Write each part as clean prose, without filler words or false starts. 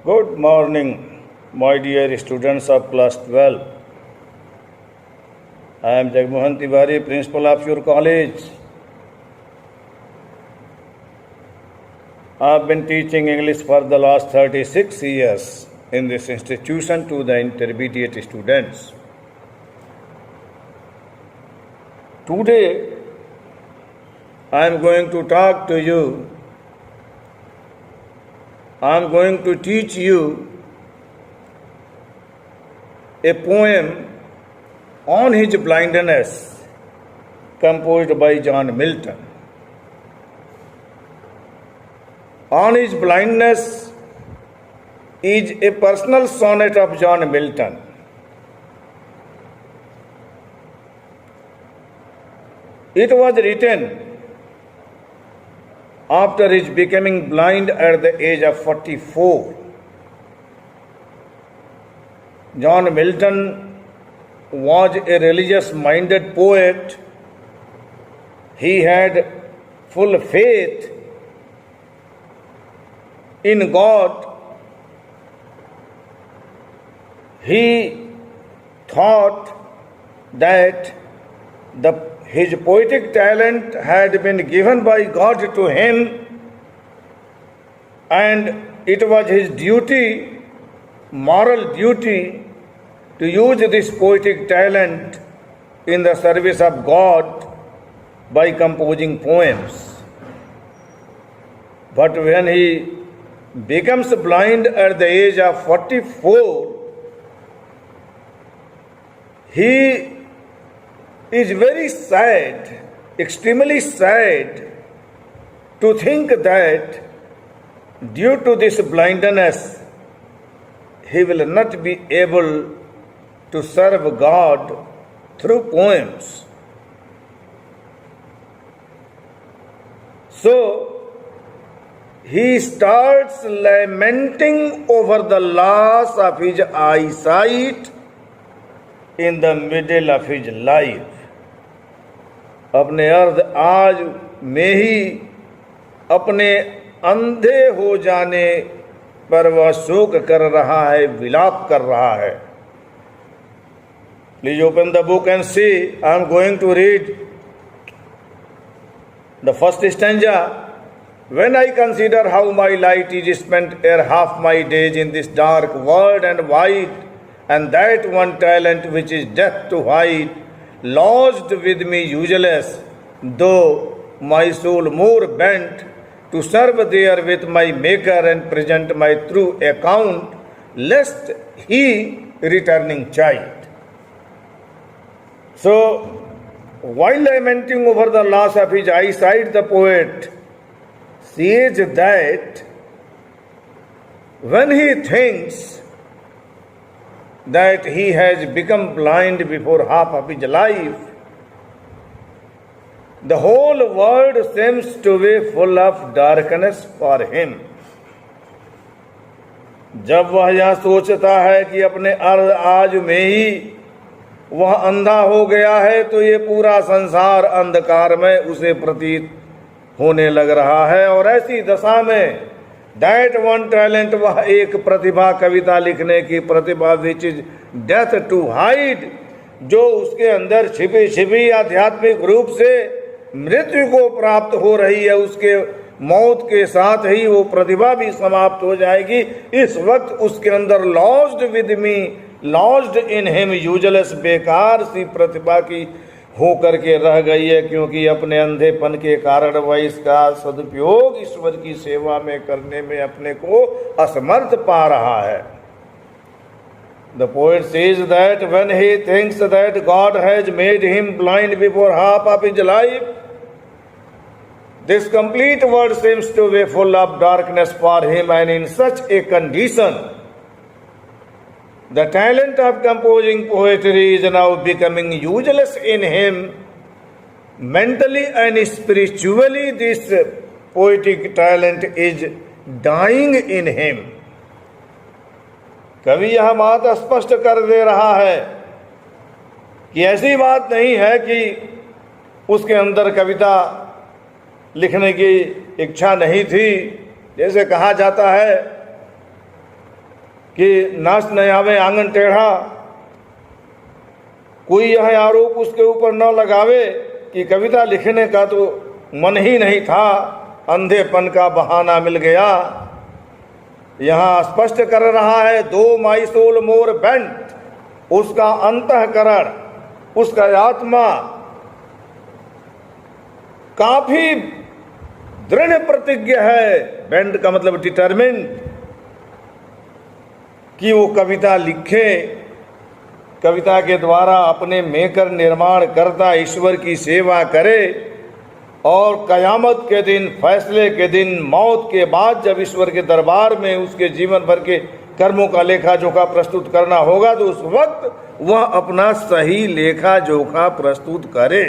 Good morning, my dear students of class 12. I am Jagmohan Tiwari, principal of your college. I have been teaching English for the last 36 years in this institution to the intermediate students. Today, I am going to talk to you. I am going to teach you a poem on his blindness composed by John Milton. On his blindness is a personal sonnet of John Milton. It was written after his becoming blind at the age of 44. John Milton was a religious-minded poet. He had full faith in God. He thought that his poetic talent had been given by God to him, and it was his duty, moral duty, to use this poetic talent in the service of God by composing poems. But when he becomes blind at the age of 44, he is very sad, extremely sad, to think that due to this blindness, he will not be able to serve God through poems. So, he starts lamenting over the loss of his eyesight in the middle of his life. अपने अर्ध आज में ही अपने अंधे हो जाने पर वह शोक कर रहा है, विलाप कर रहा है. Please open the book and see. I am going to read the first stanza. When I consider how my light is spent ere half my days in this dark world and wide, and that one talent which is death to hide, lodged with me useless, though my soul more bent to serve there with my Maker and present my true account, lest he returning child. So, while lamenting over the loss of his eyesight, the poet says that when he thinks that he has become blind before half of his life, the whole world seems to be full of darkness for him. जब वह यह सोचता है कि अपने अर्ध आज में ही वह अंधा हो गया है, तो ये पूरा संसार अंधकार में उसे प्रतीत होने लग रहा है. और ऐसी दशा में दैट वन टैलेंट, वह एक प्रतिभा, कविता लिखने की प्रतिभा, which is death to hide, जो उसके अंदर छिपी छिपी आध्यात्मिक रूप से मृत्यु को प्राप्त हो रही है, उसके मौत के साथ ही वो प्रतिभा भी समाप्त हो जाएगी. इस वक्त उसके अंदर lost with me, lost in him useless, बेकार सी प्रतिभा की होकर के रह गई है, क्योंकि अपने अंधेपन के कारण वह इसका सदुपयोग ईश्वर की सेवा में करने में अपने को असमर्थ पा रहा है. The poet says that when he thinks that God has made him blind before half of his life, this complete world seems to be full of darkness for him, and in such a condition, the talent of composing poetry is now becoming useless in him. Mentally and spiritually, this poetic talent is dying in him. कवि यह बात स्पष्ट कर दे रहा है कि ऐसी बात नहीं है कि उसके अंदर कविता लिखने की इच्छा नहीं थी. जैसे कहा जाता है कि नाच न आवे आंगन टेढ़ा, कोई यह आरोप उसके ऊपर न लगावे कि कविता लिखने का तो मन ही नहीं था, अंधेपन का बहाना मिल गया। यहां स्पष्ट कर रहा है, दो माई सोल मोर बेंट, उसका अंतःकरण, उसका आत्मा काफी दृढ़ प्रतिज्ञ है। बेंट का मतलब डिटरमिन्ड, कि वो कविता लिखे, कविता के द्वारा अपने मेकर निर्माण करता ईश्वर की सेवा करे, और कयामत के दिन, फैसले के दिन, मौत के बाद जब ईश्वर के दरबार में उसके जीवन भर के कर्मों का लेखा जोखा प्रस्तुत करना होगा, तो उस वक्त वह अपना सही लेखा जोखा प्रस्तुत करे।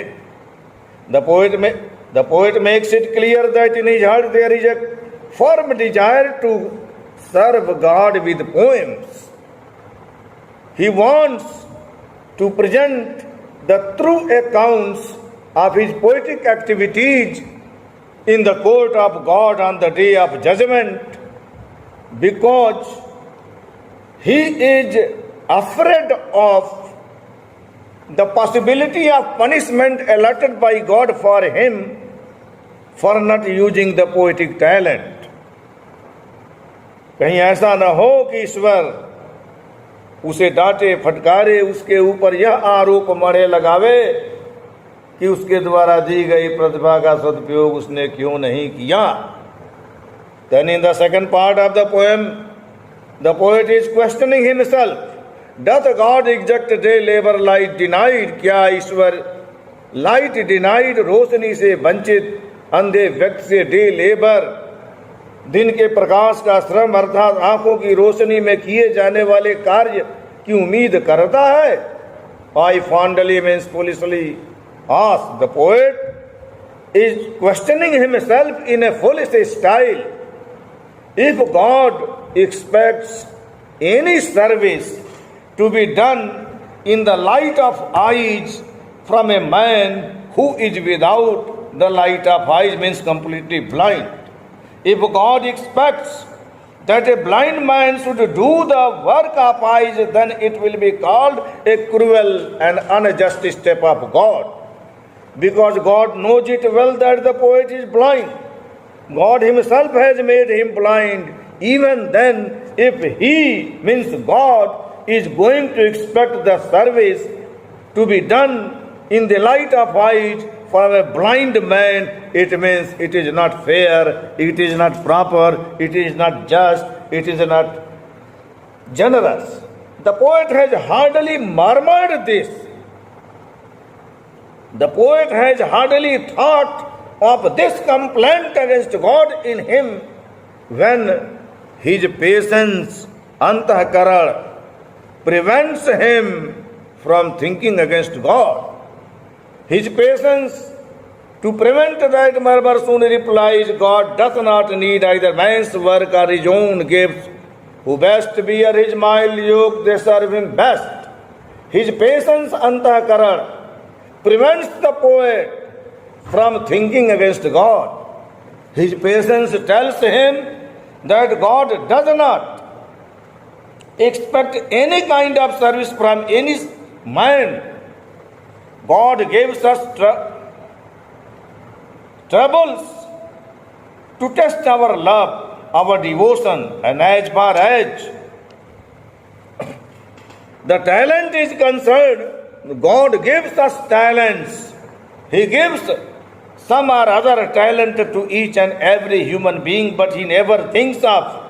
The poet makes it clear that in his heart there is a firm desire to serve God with poems. He wants to present the true accounts of his poetic activities in the court of God on the day of judgment, because he is afraid of the possibility of punishment allotted by God for him for not using the poetic talent. कहीं ऐसा न हो कि ईश्वर उसे डांटे फटकारे, उसके ऊपर यह आरोप मढ़े लगावे कि उसके द्वारा दी गई प्रतिभा का सदुपयोग उसने क्यों नहीं किया। Then in the second part of the poem, the poet is questioning himself. Doth God exact day labor light denied? क्या ईश्वर लाइट डिनाइड, रोशनी से वंचित अंधे व्यक्ति से डे लेबर, दिन के प्रकाश का श्रम अर्थात आंखों की रोशनी में किए जाने वाले कार्य की उम्मीद करता है? I fondly means foolishly ask. The poet is questioning himself in a foolish style. If God expects any service to be done in the light of eyes from a man who is without the light of eyes, means completely blind. If God expects that a blind man should do the work of eyes, then it will be called a cruel and unjust step of God. Because God knows it well that the poet is blind. God himself has made him blind. Even then, if he, means God, is going to expect the service to be done in the light of eyes from a blind man, it means it is not fair, it is not proper, it is not just, it is not generous. The poet has hardly murmured this. The poet has hardly thought of this complaint against God in him when his patience, antahkaran, prevents him from thinking against God. His patience to prevent that murmur soon replies, God doth not need either man's work or his own gifts. Who best bear his mild yoke, they serve him best. His patience, antahkaran, prevents the poet from thinking against God. His patience tells him that God does not expect any kind of service from any man. God gives us troubles to test our love, our devotion, and as far as the talent is concerned, God gives us talents. He gives some or other talent to each and every human being, but he never thinks of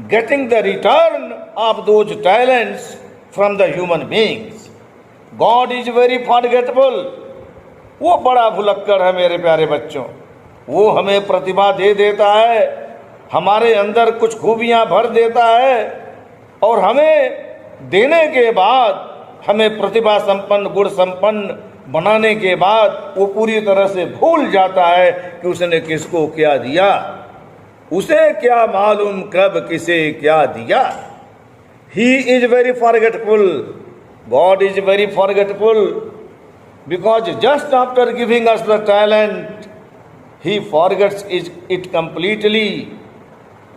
getting the return of those talents from the human beings. God is very forgetful. वो बड़ा भुलक्कड़ है मेरे प्यारे बच्चों। वो हमें प्रतिभा दे देता है, हमारे अंदर कुछ खूबियां भर देता है, और हमें देने के बाद, हमें प्रतिभा संपन्न, गुण संपन्न बनाने के बाद वो पूरी तरह से भूल जाता है कि उसने किसको क्या दिया। उसे क्या मालूम कब किसे क्या दिया। He is very forgetful. God is very forgetful, because just after giving us the talent, he forgets it completely.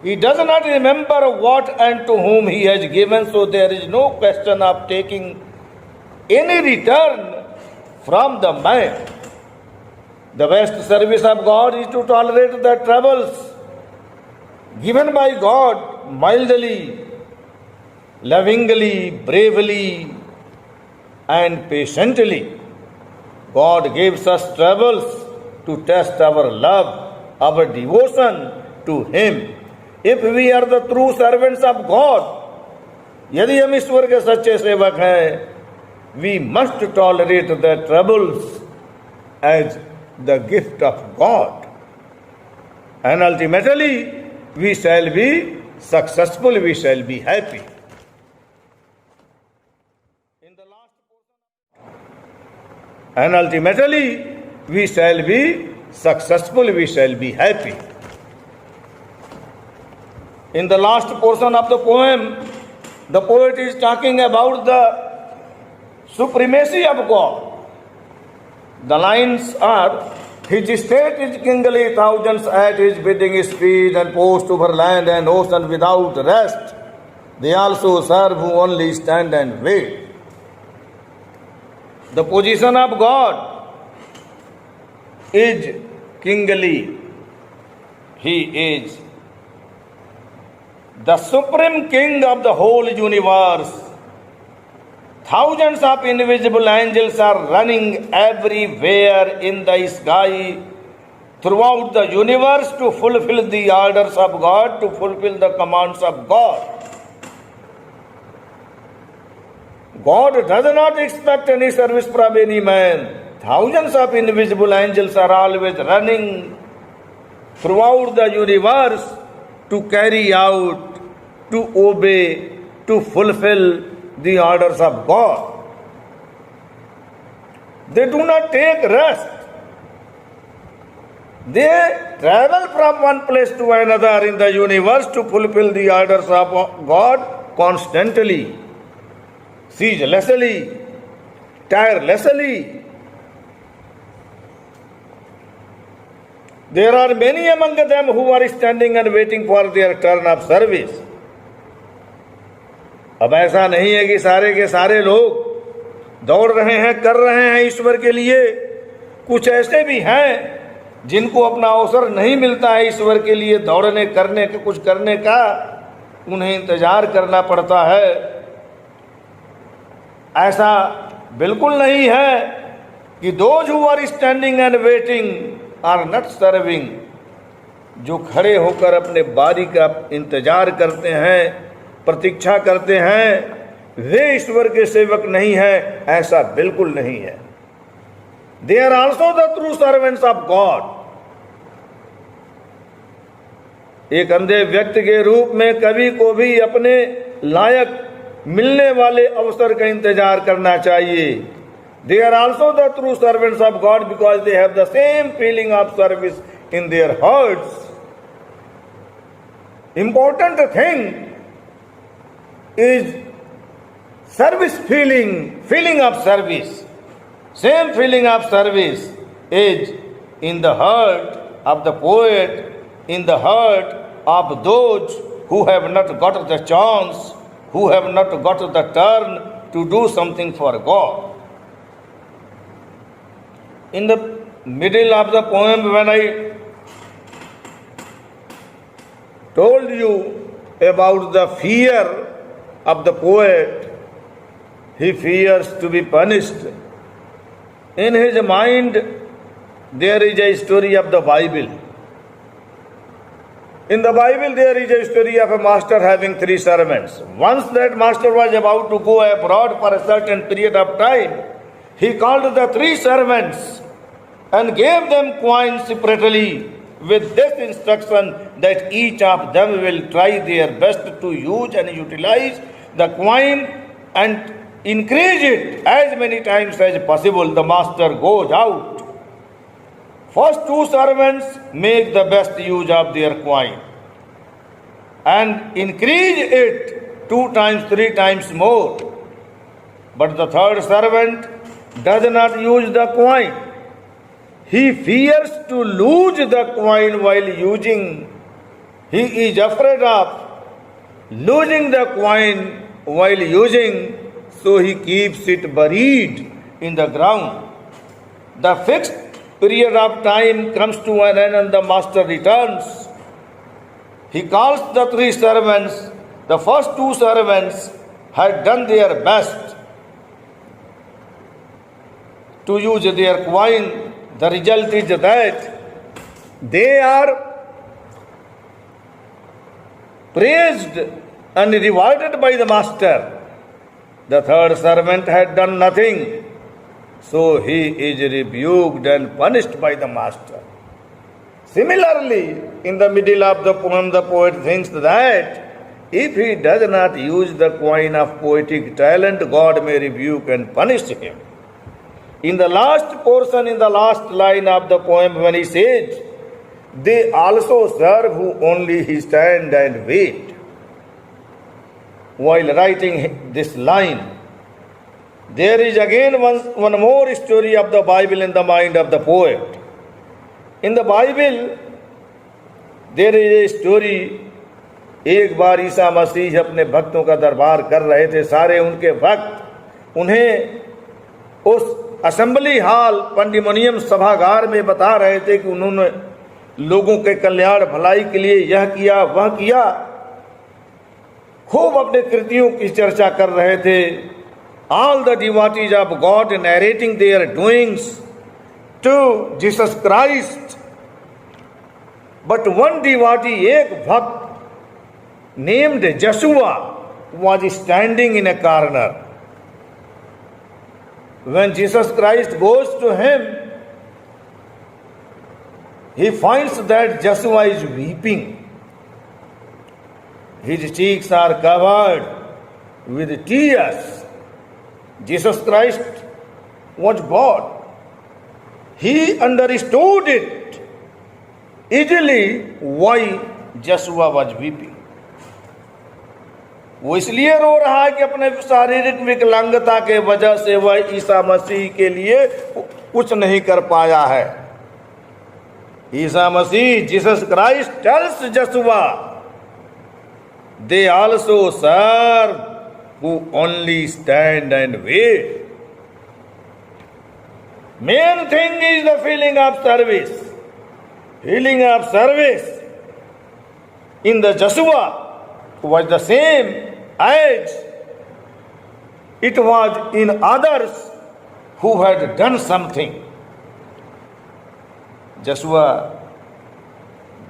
He does not remember what and to whom he has given, so there is no question of taking any return from the man. The best service of God is to tolerate the troubles given by God mildly, lovingly, bravely, and patiently. God gives us troubles to test our love, our devotion to Him. If we are the true servants of God, यदि हम ईश्वर के सच्चे सेवक हैं, we must tolerate the troubles as the gift of God. And ultimately, we shall be successful, we shall be happy. And ultimately, we shall be successful, we shall be happy. In the last portion of the poem, the poet is talking about the supremacy of God. The lines are, His state is kingly, thousands at His bidding speed, and post over land and ocean without rest. They also serve who only stand and wait. The position of God is kingly. He is the supreme king of the whole universe. Thousands of invisible angels are running everywhere in the sky throughout the universe to fulfill the orders of God, to fulfill the commands of God. God does not expect any service from any man. Thousands of invisible angels are always running throughout the universe to carry out, to obey, to fulfill the orders of God. They do not take rest. They travel from one place to another in the universe to fulfill the orders of God constantly, ceaselessly, tirelessly. There are many among them who are standing and waiting for their turn of service. अब ऐसा नहीं है कि सारे के सारे लोग दौड़ रहे हैं, कर रहे हैं ईश्वर के लिए. कुछ ऐसे भी हैं जिनको अपना अवसर नहीं मिलता है ईश्वर के लिए दौड़ने करने के, कुछ करने का. उन्हें इंतजार करना पड़ता है. ऐसा बिल्कुल नहीं है कि those who are standing and waiting are not serving. जो खड़े होकर अपने बारी का इंतजार करते हैं, प्रतीक्षा करते हैं, वे ईश्वर के सेवक नहीं हैं. ऐसा बिल्कुल नहीं है. They are also the true servants of God. एक अंधे व्यक्ति के रूप में कभी को भी अपने लायक मिलने वाले अवसर का इंतजार करना चाहिए. They are also the true servants of God because they have the same feeling of service in their hearts. Important thing is service feeling of service. Same feeling of service is in the heart of the poet, in the heart of those who have not got the chance, who have not got the turn to do something for God. In the middle of the poem, when I told you about the fear of the poet, he fears to be punished. In his mind, there is a story of the Bible. In the Bible, there is a story of a master having 3 servants. Once that master was about to go abroad for a certain period of time, he called the 3 servants and gave them coins separately with this instruction that each of them will try their best to use and utilize the coin and increase it as many times as possible. The master goes out. First 2 servants make the best use of their coin and increase it 2 times, 3 times more. But the 3rd servant does not use the coin. He fears to lose the coin while using He is afraid of losing the coin while using, so he keeps it buried in the ground. The fixed period of time comes to an end and the master returns. He calls the three servants. The first two servants had done their best to use their coin. The result is that they are praised and rewarded by the master. The third servant had done nothing, so he is rebuked and punished by the master. Similarly, in the middle of the poem, the poet thinks that if he does not use the coin of poetic talent, God may rebuke and punish him. In the last portion, in the last line of the poem, when he says, they also serve who only stand and wait. While writing this line, there is again one more story of the Bible in the mind of the poet. In the Bible, there is a story. एक बार ईसा मसीह अपने भक्तों का दरबार कर रहे थे. सारे उनके भक्त उन्हें उस असेंबली हॉल पंडिमोनियम सभागार में बता रहे थे कि उन्होंने लोगों के कल्याण भलाई के लिए यह किया वह किया. खूब अपने कृतियों की चर्चा कर रहे थे. All the devotees of God narrating their doings to Jesus Christ. But one devotee, एक भक्त named Joshua, was standing in a corner. When Jesus Christ goes to him, he finds that Joshua is weeping. His cheeks are covered with tears. Jesus Christ was God. He understood it easily why Joshua was weeping. वो इसलिए रो रहा है कि अपने शारीरिक विकलांगता के वजह से वह ईसा मसीह के लिए कुछ नहीं कर पाया है. ईसा मसीह, Jesus Christ tells Joshua, they also serve who only stand and wait. Main thing is the feeling of service. Feeling of service in the Joshua was the same as it was in others who had done something. Joshua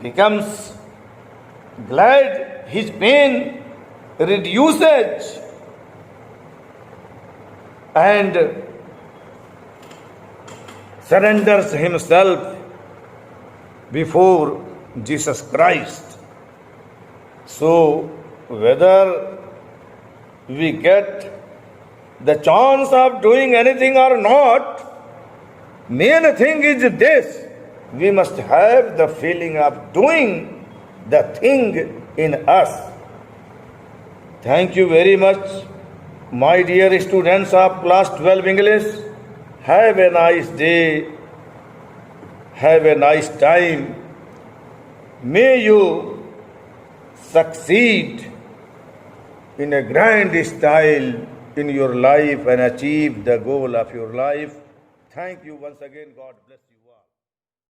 becomes glad, his pain reduces, and surrenders himself before Jesus Christ. So, whether we get the chance of doing anything or not, main thing is this: we must have the feeling of doing the thing in us. Thank you very much, my dear students of class 12 English. Have a nice day. Have a nice time. May you succeed in a grand style in your life and achieve the goal of your life. Thank you once again. God bless you.